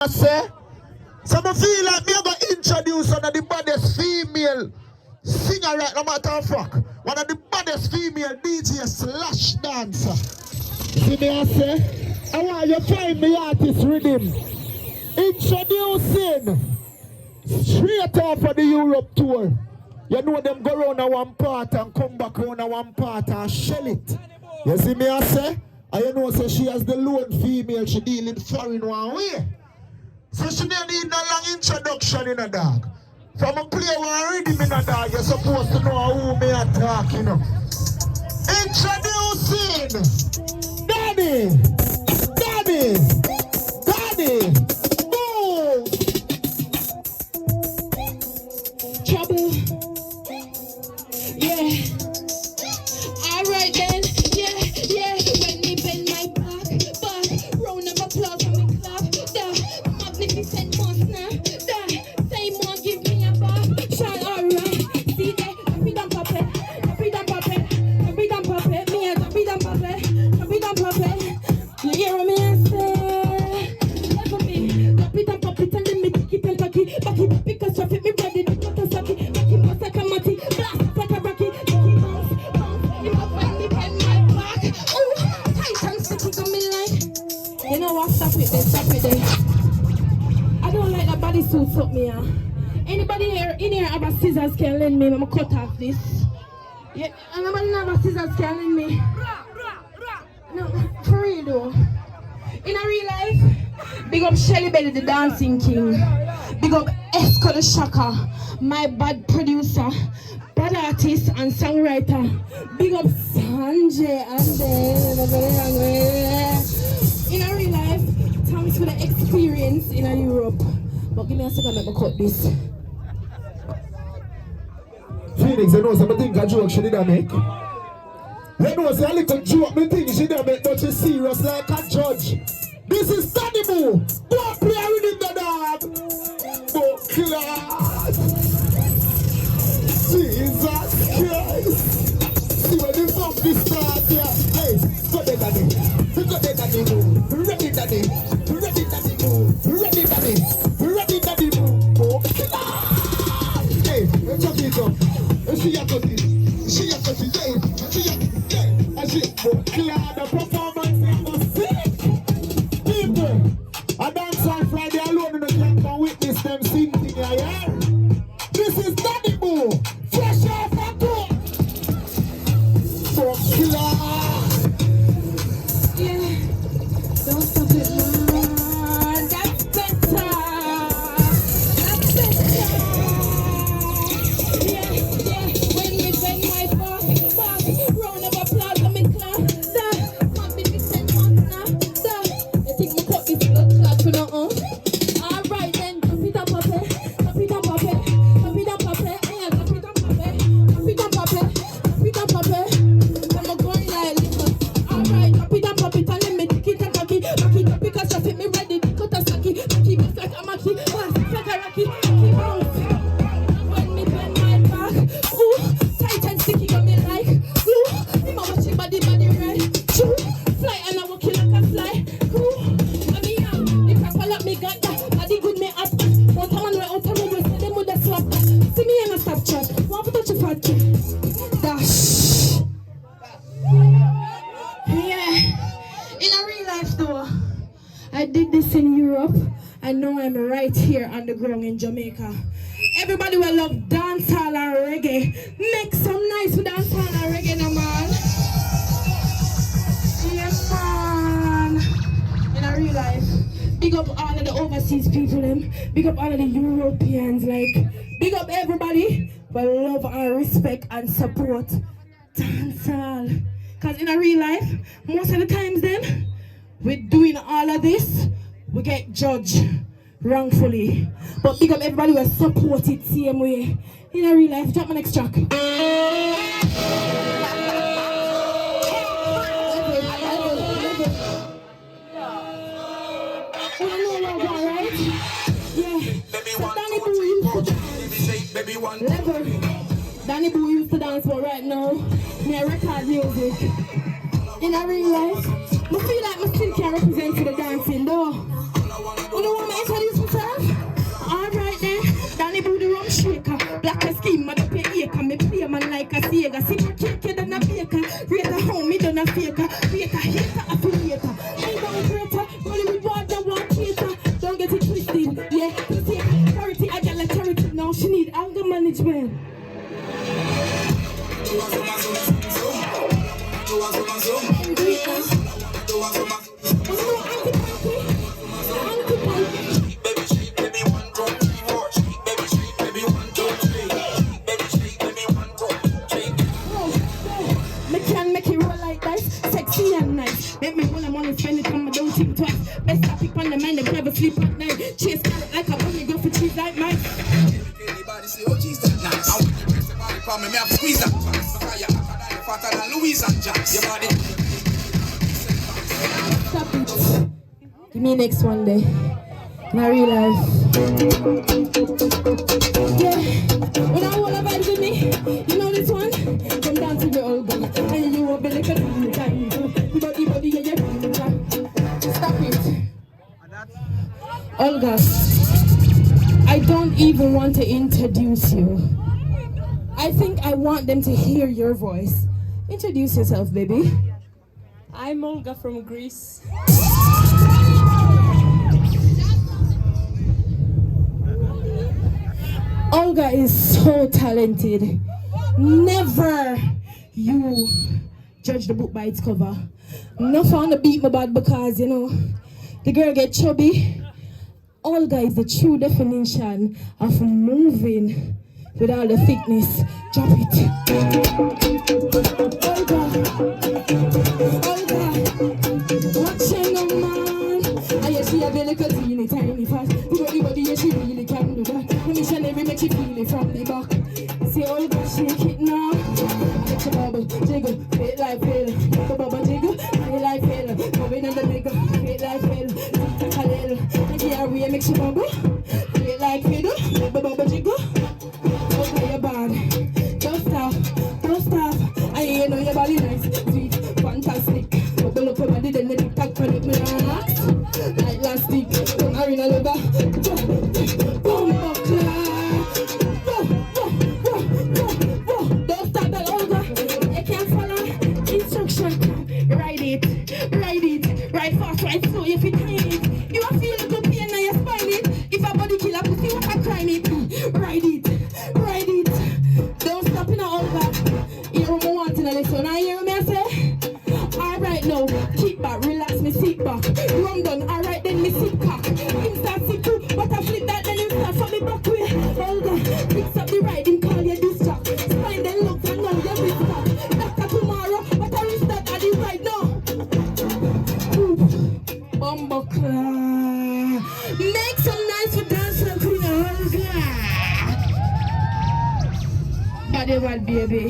I say, so I feel like me going to introduce one of the baddest female singer right no matter of fact. One of the baddest female DJ slash dancer. See me I say, I want you to find me artist rhythm. Introducing straight off of the Europe tour. You know them go round a one part and come back round a one part and shell it. You see me I say? And you know so she has the lone female, she dealing foreign one way. So she don't need no long introduction in a dog. From a play one rhythm in a dog, you're supposed to know who me are talking of. Introducing Daniboo. Trouble. Yeah. Alright then. Yeah. When me bend my back, round of applause and me clap. The magnificent monster. The same one give me a back. Shine alright. See there, happy damn puppet. Me a happy damn puppet. You hear me I say? Let me happy damn puppet and then me kick it and back it because traffic me ready to cut a socket. Back it must like a matty, blast like a rocket. Bounce. You must find me bend my back. Ooh, tight and sticky on me like. You know what? Stop it there. I don't like that bodysuit up me. Anybody here in here have a scissors can lend me? I'ma cut off this. Yeah, anybody have a scissors can lend me? No, for real though. In a real life, big up Shelly Belly, the dancing king. Big up Esco the shocker, my bad producer, bad artist and songwriter. Big up Sanjay and in a real life, thanks for the experience in a Europe. But give me a second, let me cut this. Phoenix, you know something a joke she didn't make. You know say a little joke me think she didn't make, but she serious like a judge. This is Daniboo. Go play with him the dog. Go class. Jesus Christ. See when the funk this start here. Hey, go there Daniboo. Go there Daniboo. Ready Daniboo. Ready Daniboo. Ready Daniboo. Ready Daniboo. Go class. Hey, let's check it out. She a cut it. She a cut it. She a cut it. And she go class. The performance was sick. People, a Dancehall Friday alone in the camp can witness them sing thing here. This is Daniboo, fresh off a boat. So killer. Yeah, don't stop it, man. That's better. Yeah. When me bend my back, round of applause and me clap. The magnificent monster. You think me cut this blood clot for nothing? Alright then, happy damn puppet. I am happy damn puppet. I'm going like liquor. Alright, happy damn puppet and let me tick it and cocky. Back it up because traffic me ready to cut a saki. Backy must like a maki, blast like a rocky. Backy bounce. When me bend my back, ooh, tight and sticky on me like glue. Me watch your body right. True, fly and I walk you like a fly. Ooh, I mean the crap all up me got that. Body good me up. One time on the out of me, say them with a slap. See me in a stop chat. Want to touch a fat dash. Yeah. In a real life though, I did this in Europe. I know I'm right here on the ground in Jamaica. Everybody will love dancehall and reggae. Make some noise with dancehall and reggae now, man. Yes, man. In a real life, big up all of the overseas people, them. Big up all of the Europeans, like. Big up everybody for love and respect and support dancehall. Cause in a real life, most of the times then, with doing all of this, we get judged wrongfully. But big up everybody will support it same way. In a real life, drop my next track. Daniboo used to dance, but right now, me record music. In a real life, I feel like I still can represent for the dancing though. You don't want me to introduce myself? Alright then, Daniboo the rum shaker. Black a scheme, man up your acre. Me play man like a Sega. See my cake, you done a baker. Rate a home, me done a faker. Rate a hater, affiliator. Ain't no operator, rolling with water, one cater. Don't get it twisted, yeah. You see, charity, I got a charity now. She need anger management. Make me when I'm on spend it on my don't think twice. Best I pick on the man, they never sleep at night. Chase carrot like a bunny, go for cheese like mine. Anybody say, oh cheese that nice. I want to press the body for me, me have to squeeze that. Because you're fatter than Louise and Jack. Your body. Stop it. Give me next one day. My real life. Yeah. When I want to vibe with me, you know this one? Come down to the old girl. And you won't be like a time. Stop it. Olga, I don't even want to introduce you. I think I want them to hear your voice. Introduce yourself, baby. I'm Olga from Greece. Olga is so talented. Never you judge the book by its cover. Not fun to beat my bad because, you know, the girl get chubby. Olga is the true definition of moving with all the thickness. Drop it. Olga, watching a man. I see a belly cut teeny tiny fast. You know the body, yeah, she really can do that. The missionary make you feel it from the back. See Olga, shake it now. Make your bubble, jiggle, feel like pill. The bubble jiggle, feel like pill. Moving on the nigga, feel like pill. Take a little, make your way, make your bubble. Feel like pill, the bubble jiggle. Okay, you're bad. Don't stop, don't stop. I know your body nice, sweet, fantastic. Bubble up your body, then the TikTok for it, me relax. Like last week, don't hurry no longer. Boom, buckler. Don't stop that Olga. You can't follow instruction. Ride it, ride fast, ride slow, you fit time it. You a feel a good pain and you spine it. If a body killer pussy, what a crime it. Ride it. Don't stop in a Olga. You know what I want in a lesson. I hear me I say. Alright now, keep back, relax me, sit back. Rum done, alright then me sit back. Him start sit too, but I flip that then him start for me back way. Olga, fix up the riding, call your distract. Spine then look and now you're with back. Doctor tomorrow, but I reach that at the right now. Bumbleclaw. Make some nice for dancing queen Olga. Body what baby.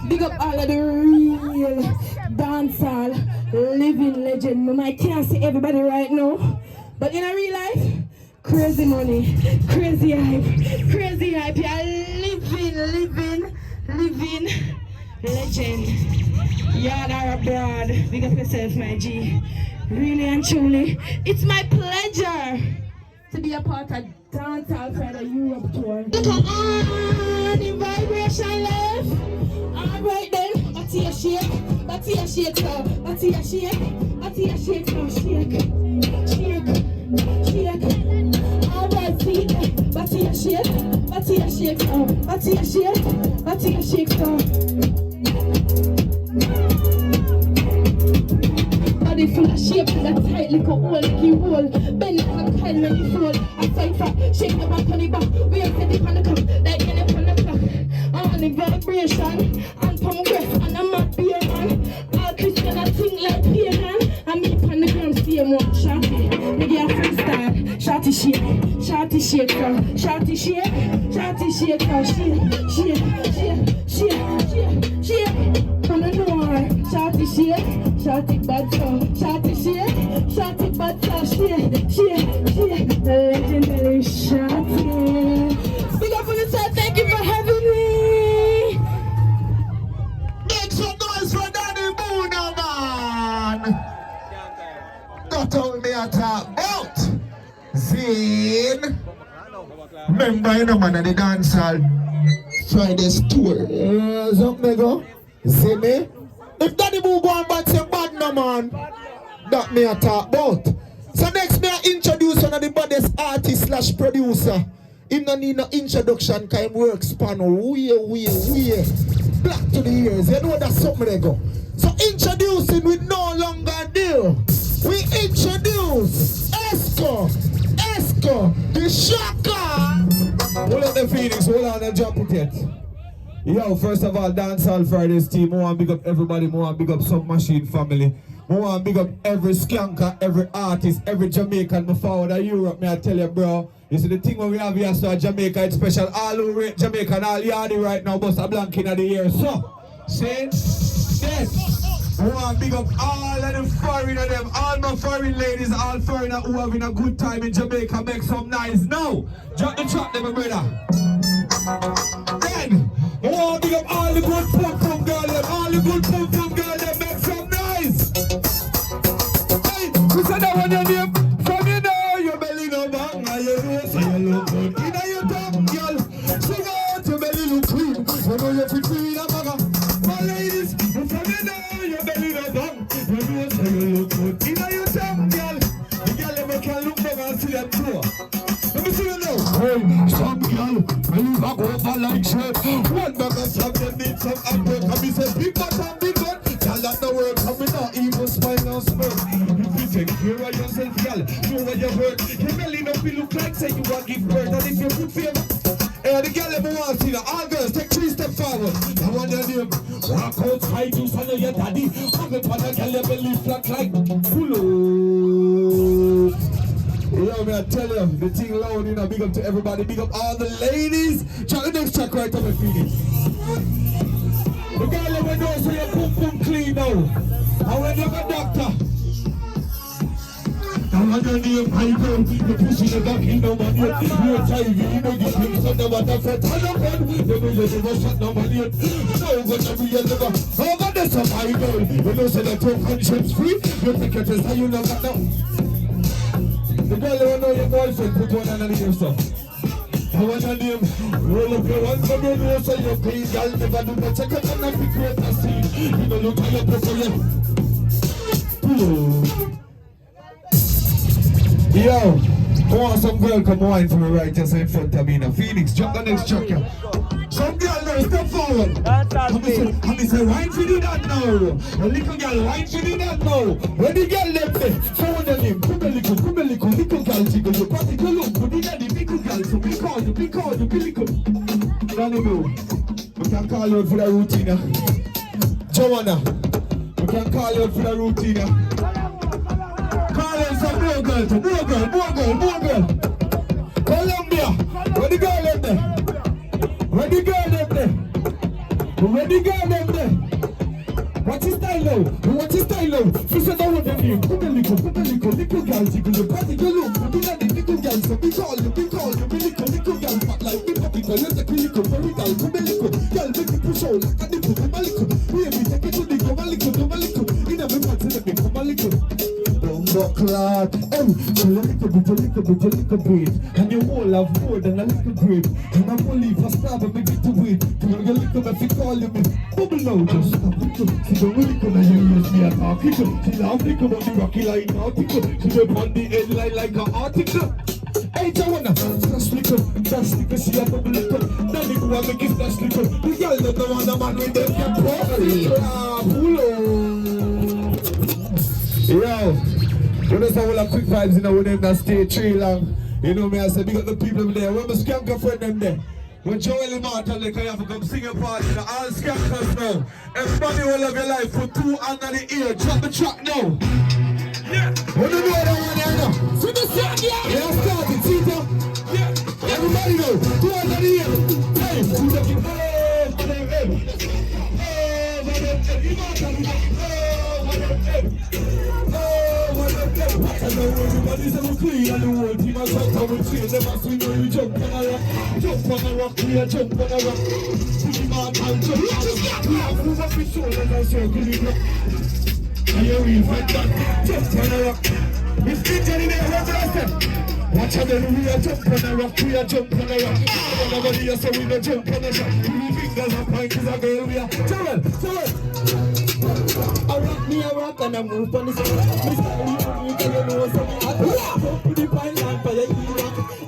Big up all of the real dancehall living legend. I can't see everybody right now, but in a real life, crazy money, crazy hype. You're living legend. Yard or abroad, big up yourself, my G. Really and truly, it's my pleasure to be a part of Dancehall Friday Europe tour. Look on the vibration left. Alright then, body a shake, so body a shake, so shake. Alright, see, body a shake, so. Body full of shape, full of tight, like a hole, like you roll. Bend it and kind when you fall. I fight for, shake your back on the back. We are steady on the clock, like get up on the clock. On the vibration, and from breath, and I'm a beer man. All Christian, I sing like pagan. I'm me on the ground, see him one shorty. Nigga, I freestyle, shorty shake, girl. Shorty shake, girl. Shake. On the door, shorty shake, shorty bad girl. Shorty shake, bad girl. Shake. The legendary shorty. Big up on the side, thank you for having me. Make some noise for Daniboo now, man. Don't tell me I talk about again. Remember, you know, man, at the Dancehall Friday tour. Something go. See me? If Daniboo go on bad, say bad no, man. That me a talk about. So next me I introduce one of the baddest artist / producer. Him no need no introduction, cause him work span way. Black to the ears. You know that's something they go. So introducing with no longer ado. We introduce Esco, the shocker. Hold on the Phoenix, hold on the drop it yet. Yo, first of all, Dancehall Friday's team. I want to big up everybody, I want to big up Some Machine family. I want to big up every skanker, every artist, every Jamaican. My forward of Europe, may I tell you, bro. You see the thing when we have here, so Jamaica, it's special. All over Jamaica and all yardy right now, bust a blanket in the air. So, say, yes. I want to big up all of the foreigner them, all my foreign ladies, all foreigner who having a good time in Jamaica. Make some noise now. Drop the track, them, my brother. Then, I want to big up all the good pum-pum girls, them, all the good pum-pum girls, them. Make some noise. Hey, who said that one your name? From you know your belly no bang, and you know so you look good. In your tongue, girl, sing out your belly look clean. You know you fit free in a bagger. My ladies, from you know your belly no bang, you know so you look good. In your tongue, girl, the girl them can look back and see them too. Let me see you now. Hey, some girl, when you back over like shirt, one bag of some them need some hard work. And me say big butt and big gun, girl that no work, and me not even smile and smirk. If you take care of yourself, girl, know what you hurt. Your belly don't be look like say you want give birth, and if you good favor. Hey, the girl them want to see that. All girls take 3 steps forward. I want your name. Walk out, high juice, I know your daddy. Hug up on the girl, your belly flat like pull up. Yo, man, I tell you, the thing loud, you know, big up to everybody, big up all the ladies. Check the next track right up my feet. The girl never knows so your pum pum clean now. And when you're a doctor, I want your name, my girl. You pussy never kill no man yet. You're HIV, you know you feel something about a friend. I don't know, you know you never shot no man yet. No, gonna be a liver. Oh, God, that's a my girl. You know, say that your conscience free. You think it is how you know that now. The girl don't know your boyfriend, put one underneath yourself. I want your name, roll up your ones from your nose so your clean girl never do no check up on a big great scene. You don't look how you prefer you. Yo, I want some girl come wine for me right just in front of me in a Phoenix. Drop the next track here. Some girl there, step forward. And me say, wine for the that now. A little girl, wine for the that now. When the girl left there, someone the name, come a little girl jiggle. You party go look, put it at the big girl. So we call you, little. Daniboo, we can call you out for the routine. Joanna, we can call you out for the routine. Call in some more girl. Colombia, where the girl left there? Where the girl them there? What's his style now? She said I want them here. Put a little girl, jiggle your body, go look. Put it at the little girl, so we call you, little girl, fat like me, puppy, girl, let's take a little, very girl, come a little, girl, make it push out like a nipple, come a little. We take it to the come a little. In a bit, let me come a little. Clock, so a little bit, and you all have more than a little grip. And I'm gonna leave a stab and make it to win. You're gonna little if you call me. Bubble now, just stop it. She don't really gonna use me as article. She laugh like about the rocky line article. She live on the headline like an article. Hey, Joanna, that's liquor, she a bubble liquor. Daniboo, I make it that's liquor. The girl don't know want a man with them get properly. Yo. You know, some of quick vibes, you know, with them that stay tree long. You know me, I say, big up the people there. Where my skanker friend them there? When Joel Martin, they can have to come sing a party. Now, all skankers now. Everybody will love your life for 2 under the ear. Drop the track now. Yeah. What do you know that one there now? So the song, yeah. Yeah, start it, see them? Yeah. Everybody know. 2 under the ear. Hey, who's looking? Oh, for them head. Oh, for them head. You know what I'm saying? Oh, for them head. I know everybody's ever clean and the whole team has got come and change them as we know you jump on a rock, we a jump on a rock. Put him out and jump on a rock. We have moved up his shoulders and circle it up. And you real friend that jump on a rock. It's injured in there, what I said? Watch out, then we a jump on a rock, we a jump on a rock. Nobody here, so we don't jump on a rock. Two fingers up, point is a girl, we a. Tell I rock me a rock and I move on the side. Me style you can you know so me hot. Jump to the pine line for your heel.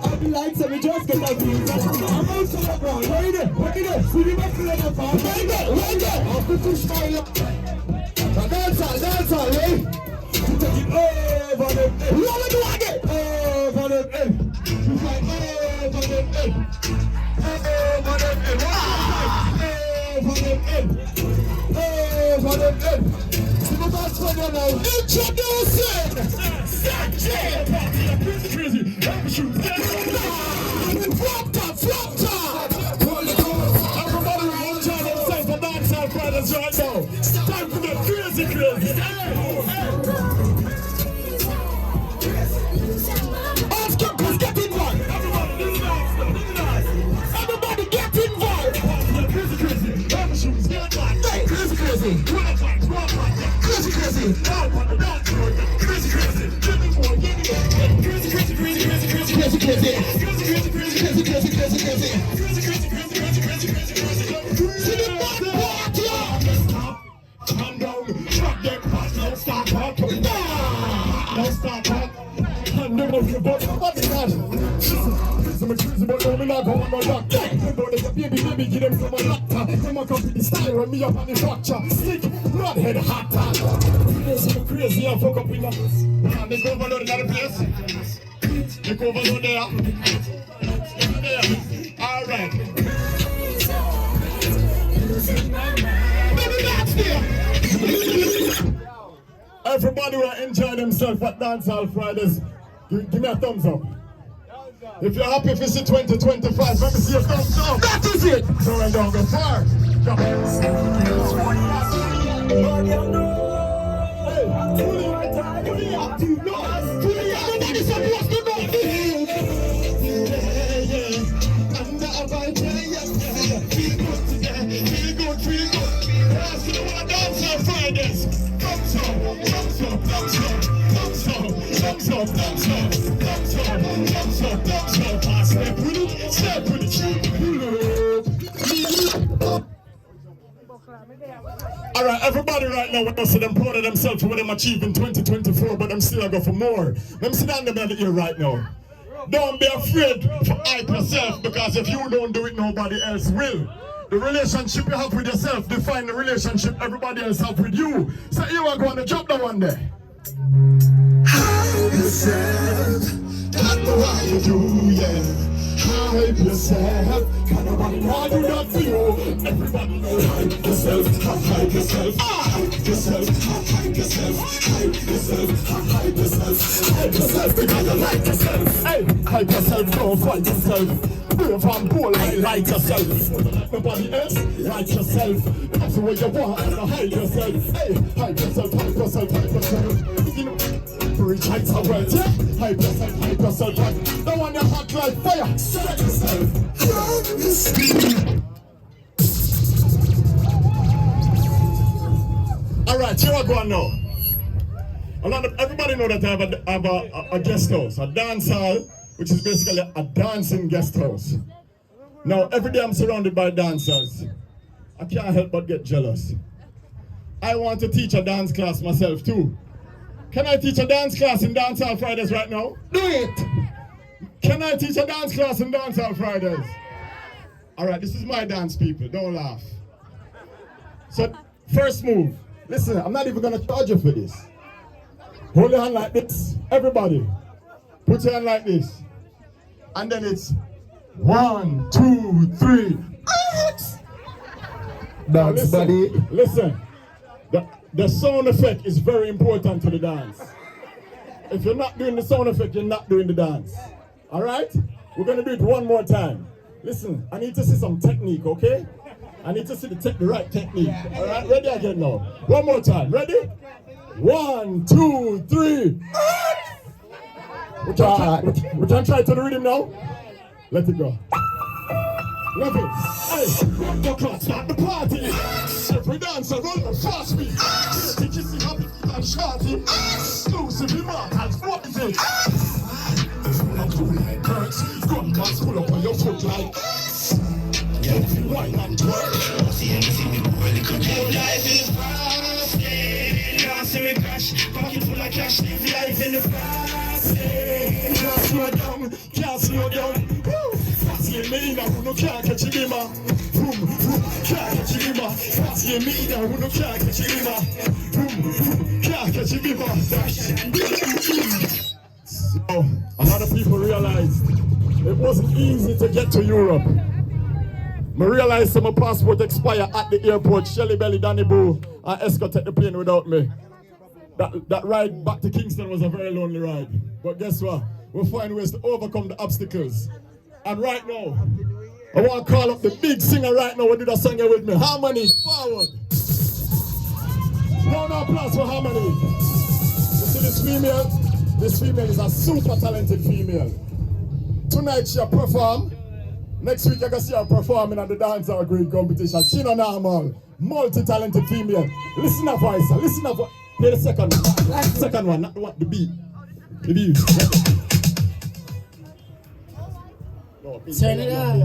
I be like, so me just get a visa. I'm out to the ground, right there. See the buckle of the farm, right there. Off the push my up. Now dance all, right? You take it over them, eh. You wanna do again? Over them, eh. You fight over them, eh. Over them, eh. Over them, eh. Over them, eh. See the boss for you now. Introducing Sanjay. Crazy. Flop top. Everybody will enjoy themselves for Dancehall Fridays right now. It's time for the crazy. Let's get involved. Everybody get involved. Calm down, drop them fast, don't stop up. Don't stop up. And them of your body, what is that? Some crazy, but no, me not go on no lock. Baby, give them some laptop. Them a come with the style when me up on the fracture. Stick, bloodhead, hot top. Crazy, I fuck up in the. They go overload another place. They go overload there. Alright. Baby, that's there. Everybody will enjoy themselves at Dancehall Fridays. Give me a thumbs up. If you're happy if it's 2025, let me see a thumbs up. That is it. So I don't go far. Jump. Everybody supposed to know me. Feel good today. Feel good. That's the one Dancehall Fridays. Thumbs up. Step with it. Alright, everybody right now with us, them proud of themselves for what them achieved in 2024, but them still go for more. Them sit down them here right now. Don't be afraid to hype yourself, because if you don't do it, nobody else will. The relationship you have with yourself define the relationship everybody else have with you. So you are going to drop that one there. Hype yourself, that's what you do, yeah. Hype yourself, can nobody know do that for you. Everybody know hype yourself, hype yourself, hype yourself, hype yourself, hype yourself, hype yourself, hype yourself, because you like yourself. Hey, hype yourself, don't fight yourself. Brave and bold, like yourself. Nobody else, like yourself. That's the way you want, and hype yourself. Hey, hype yourself, hype yourself, hype yourself. You know, reach heights of wealth, yeah? Hype yourself, hype yourself. Don't want your heart like fire. Set yourself. Alright, here I go now. Everybody know that I have a guest house, a dance hall, which is basically a dancing guest house. Now, every day I'm surrounded by dancers. I can't help but get jealous. I want to teach a dance class myself too. Can I teach a dance class in Dancehall Fridays right now? Do it! Can I teach a dance class in Dancehall Fridays? Alright, this is my dance, people. Don't laugh. So, first move. Listen, I'm not even going to charge you for this. Hold your hand like this. Everybody. Put your hand like this. And then it's 1, 2, 3. Dance, buddy. Listen. The sound effect is very important to the dance. If you're not doing the sound effect, you're not doing the dance. Alright? We're going to do it one more time. Listen, I need to see some technique, okay? I need to see the right technique. Alright? Ready again now. One more time. Ready? 1, 2, 3. We can try to the rhythm now. Let it go. Love it. Hey, run the clock, start the party. Every dancer run the fast beat. Take you see happy and shorty. Exclusive remark, what is it? cool like birds. Gun guns pull up on your foot like yeah, wine and twerk. See anything we go, really could live life in the fast lane. Can't see me crash, pocket full of cash, live life in the fast lane. Can't slow down, can't slow down. Fast lane, me in a who no can't catch a lima. Boom, boom, can't catch a lima. Fast lane, me in a who no can't catch a lima. Boom, boom, can't catch a lima. So, a lot of people realized it wasn't easy to get to Europe. I realized that my passport expired at the airport. Shelly, Belly, Daniboo, and Esco take the plane without me. That ride back to Kingston was a very lonely ride. But guess what? We'll find ways to overcome the obstacles. And right now, I want to call up the big singer right now who did a song here with me. Harmony, forward. Round of applause for Harmony. You see this female? This female is a super talented female. Tonight she'll perform. Next week I can see her performing at the Dancehall Grade competition. She not normal, multi-talented female. Listen up, voice. Listen up. Hear the second one. Second one, not the one, the beat. The beat. Turn it up.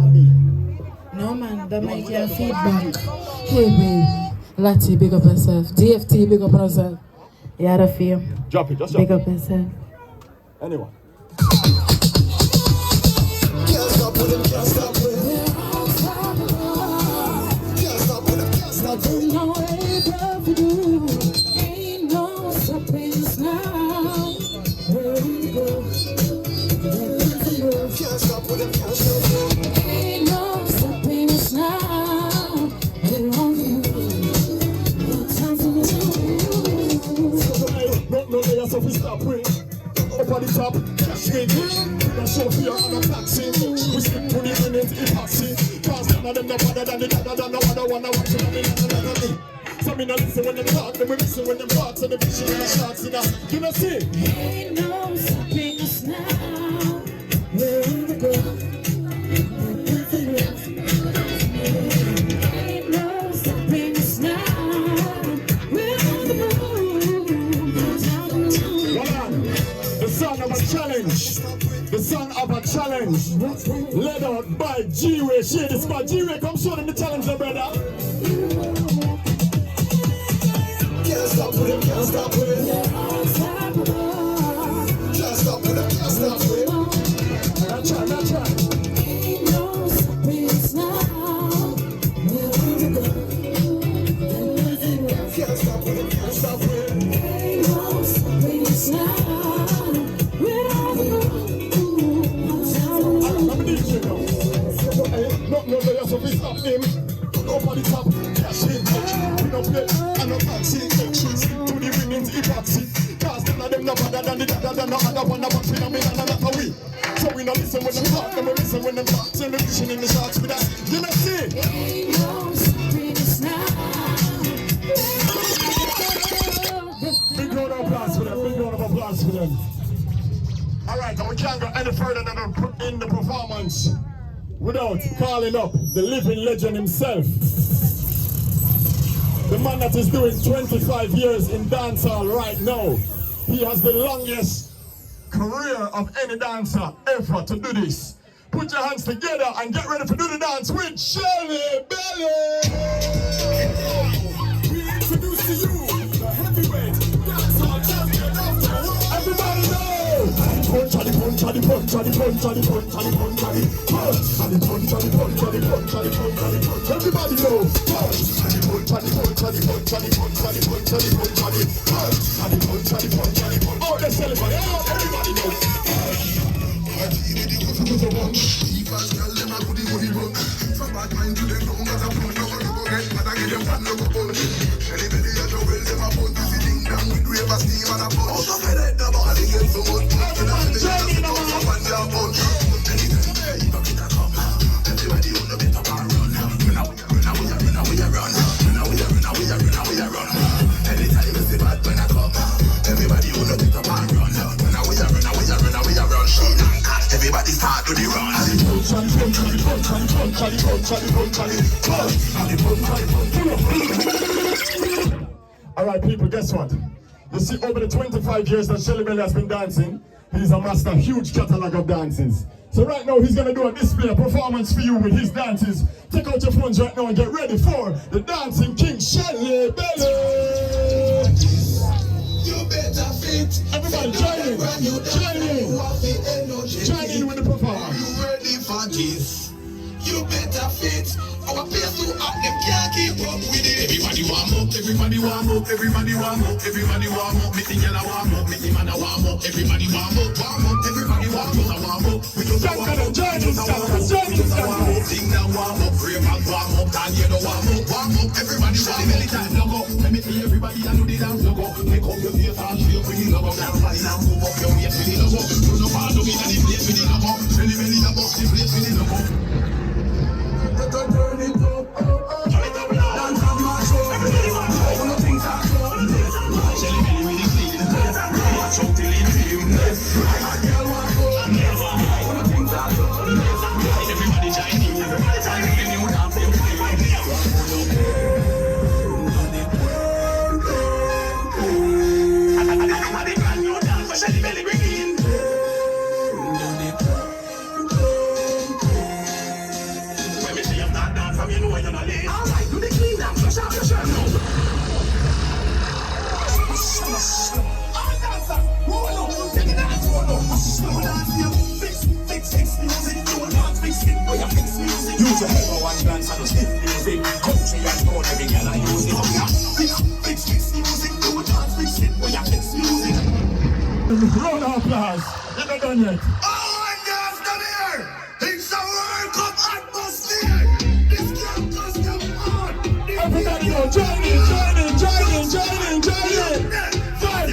No man, that might get feedback. Hey babe, Lati, big up yourself. DFT, big up yourself. Yeah, the feel. Drop it, just drop it. Big up yourself. Anyone. Can't stop with him, can't stop with him. Can't stop with him, can't stop with him. Nothing no way but for you. Ain't no stopping us now. Where we go. Can't stop with him, can't stop with him. Ain't no stopping us now. We're on the move. No time to lose. No, they are so we stop with. Up on the top, cash in. That's so fear on a taxi. We stick to the minute, epoxy. Cause none of them no better than the other, than the other one. I want to know me. So me no listen when them talk, then we listen when them talk. So the vision in the shots, you know see? Ain't no stopping us now. Where we go. Ain't no stopping us now. We're on the move. Hold on. The song of a challenge. The song of a challenge. Led out by G-Way. Share this spot. G-Way, come show them the challenge, brother. Can't stop with him, can't stop with him. Can't stop with him, can't stop with him. Not try. Ain't no stopping us now. Where we go. Can't stop with him, can't stop with him. Ain't no stopping us now. We're on the move. I'm a DJ now. No, they are so we stop him. Up on the top, cash in. We don't play, and no taxi. Actions to the winnings, epoxy. Cause none of them no better than the other, than the other one. About we don't mean another way. So we don't listen when them talk, then we listen when them talk. Send the vision in the shots with us. You know see? Ain't no stopping us now. Big round of applause for them. Big round of applause for them. Alright, and we can't go any further than in the performance without calling up the living legend himself. The man that is doing 25 years in dancehall right now. He has the longest career of any dancer ever to do this. Put your hands together and get ready to do the dance with Shelly Belly. We introduce to you the heavyweight dancehall champion of the world. Everybody know. Punch, Charlie, punch, Charlie, punch, Charlie, punch, Charlie, punch, Charlie, punch, Charlie, punch, Charlie, punch, Charlie, punch, Charlie, punch, Charlie, punch, Charlie, punch. Everybody know. Punch, Charlie, punch, Charlie, punch, Charlie, punch, Charlie, punch, Charlie, punch, Charlie, punch, Charlie, punch, Charlie, punch, Charlie, punch, Charlie, punch. Oh, let's celebrate. Everybody knows. Everybody start to the run. All right, people, guess what? You see, over the 25 years that Shelly Belly has been dancing, He's a master, huge catalog of dances. So right now he's gonna do a display, a performance for you with his dances. Take out your phones right now and get ready for the dancing king, Shelly Belly. You better fit. Everybody join in, join in with the performance. You ready for this? You better fit. Our players too hot, them can't keep up with it. Everybody warm up, everybody warm up, everybody warm up, everybody warm up. Me the girl a warm up, me the man a warm up. Everybody warm up, everybody warm up, warm up. We just warm up, join in, sing now warm up, brave and warm up, Daniiboo warm up, everybody warm up. Anytime logo, let me see everybody and do the dance logo. Make up your face and shake with the logo. Everybody now move up your waist with the logo. You know how to be in the place with the logo. Belly belly the bust the place with the logo. Turn it up, turn it up now. Dance on my show. Everybody want to know. All the things are done. Shelly Belly with the clean. Watch out till it film. I girl want to go. All the things are done. Everybody join in. Everybody join in. You dance your way. Everybody brand new dance for Shelly Belly bring in. You know you're not late. All right, do the clean now. Flush out your shirt now. All dancers, roll up. Take it dance, roll up. Slow dance here. Fix music. Do a dance, fix it. Oh, yeah, fix music. Use your head for one dance and skip music. Country and tone, every girl I use it. Oh, yeah, fix music. Do a dance, fix it. Oh, yeah, fix music. Round of applause. You're not done yet. All dance down here. It's a World Cup atmosphere. Everybody go, join in. Fight.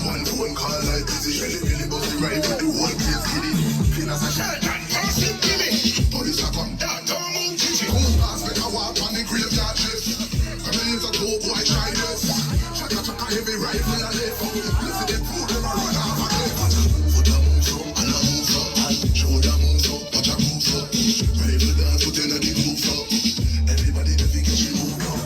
One phone call like this is Shelly Belly bust the rifle. The whole place giddy. Clean as a shirt and pass it to me. Police are come down, don't move. She goes past like a walk on the graveyard shift. I mean it's a dope boy try this. Shaka heavy rifle and left. Listen them food them a run off a cliff. Foot a move so, and a move so. Shoulder move so, watch a move so. Rifle down, foot in a the move so. Everybody the think she move up.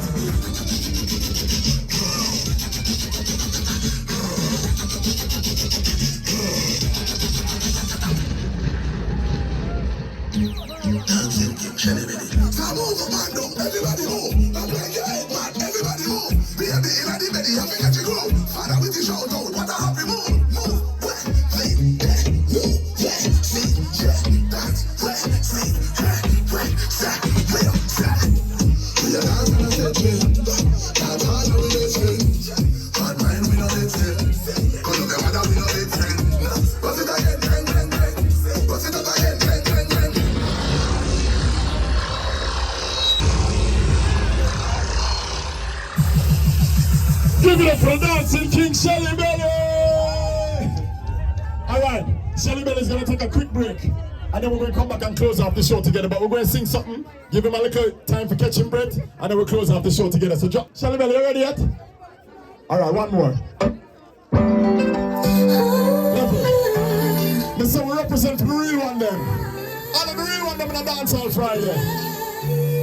Dancing King Shelly Belly! Alright, Shelly Belly's gonna take a quick break. And then we're going to come back and close off the show together. But we're going to sing something, give him a little time for catching breath, and then we'll close off the show together. So, Shelly Belly, you ready yet? Alright, one more. So we represent the real one then. All of the real one them in a Dancehall Friday.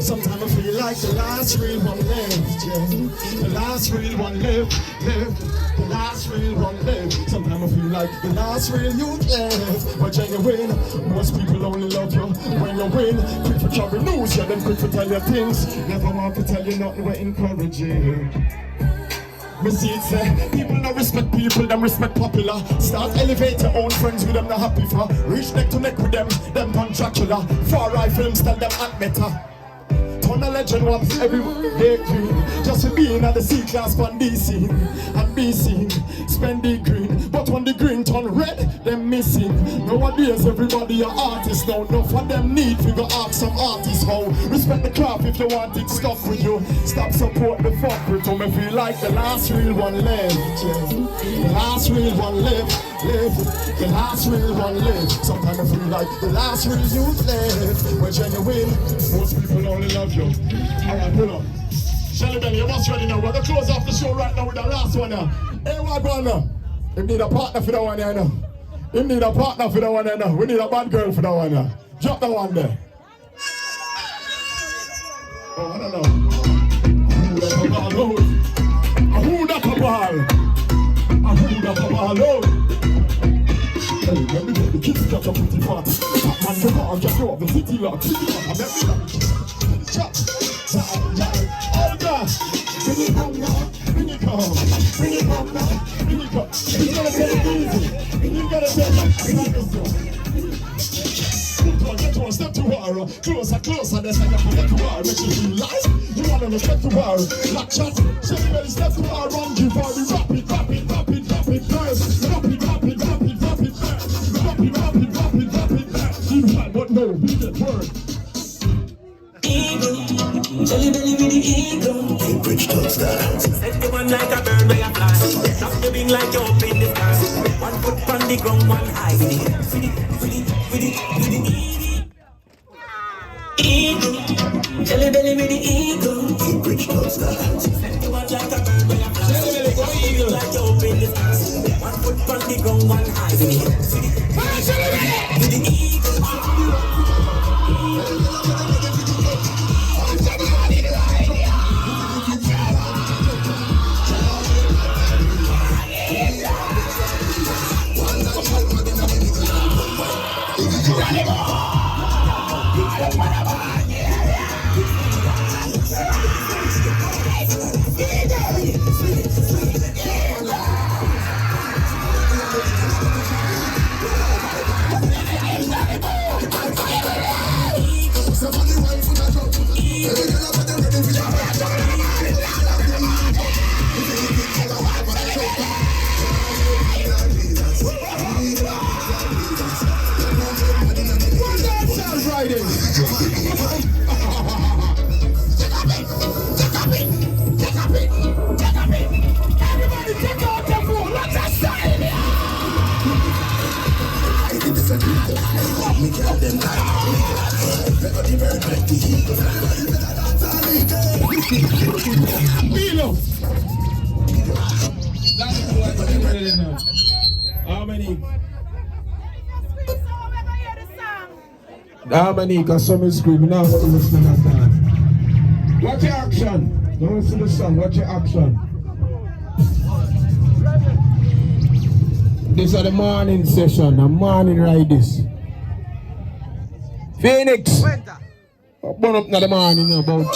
Sometimes I feel like the last real one left, yeah. The last real one left. The last real one left. Sometimes I feel like the last real youth left. But when you win, most people only love you when you win. Quick for trouble news, yeah, then quick for tell you things. Never want to tell you nothing, we're encouraging. Me see it say, people don't respect people, them respect popular. Start elevate your own friends with them not happy for. Reach neck to neck with them on Dracula. Far right films tell them act better. Turn a legend once every day green. Just for being at the C-class on D scene and B scene. Spend the green, but when the green turn red, them missing. Nowadays everybody a artist now. Enough of them need figure ask some artists how. Respect the craft if you want it stuck with you. Stop support the fuck with them. I feel like the last real one left, yeah. The last real one left. The last real one left. Sometimes I feel like the last real youth left. When genuine, most people only love you. Alright, pull up. Shelly Belly, you must ready now. We're gonna close off the show right now with the last one now. Hey, what going now? We need a partner for that one here now. We need a partner for that one here now. We need a bad girl for that one now. Drop that one there. Oh, I don't know. Who that a ball, Lord? Who that a ball? Who that a ball, Lord? Hey, let me get the kids got a pretty party. Top man, the bar, just go up the city lock. City lock, I'm every chop. Olga, bring it come now. Bring it come. Bring it come now. Bring it come. You gotta take it easy. You gotta take it easy. Get one step to war. Closer, closer, that's how you get to war. Make you feel life. You wanna step to war. Lock shot. Shelly Belly step to war. Run, give all the rapid, rapid, rapid, rapid first. Rapid, rapid, rapid, rapid first. Rapid, rapid, rapid, rapid first. You right, but no, we get word. Eagle, Shelly Belly with the eagle. Bridge touchdown. Set the one like a bird by a fly. Drop the wing like you up in the sky. One foot on the ground, one eye. With the eagle. Shelly Belly with the eagle. Bridge touchdown. Set the one like a bird by a fly. Drop the wing like you up in the sky. One foot on the ground, one eye. With the eagle. How many? Because some is screaming now, but listening to that. Watch your action. Don't listen to the song, watch your action. This is the morning session, the morning ride this. Phoenix! Burn up in the morning about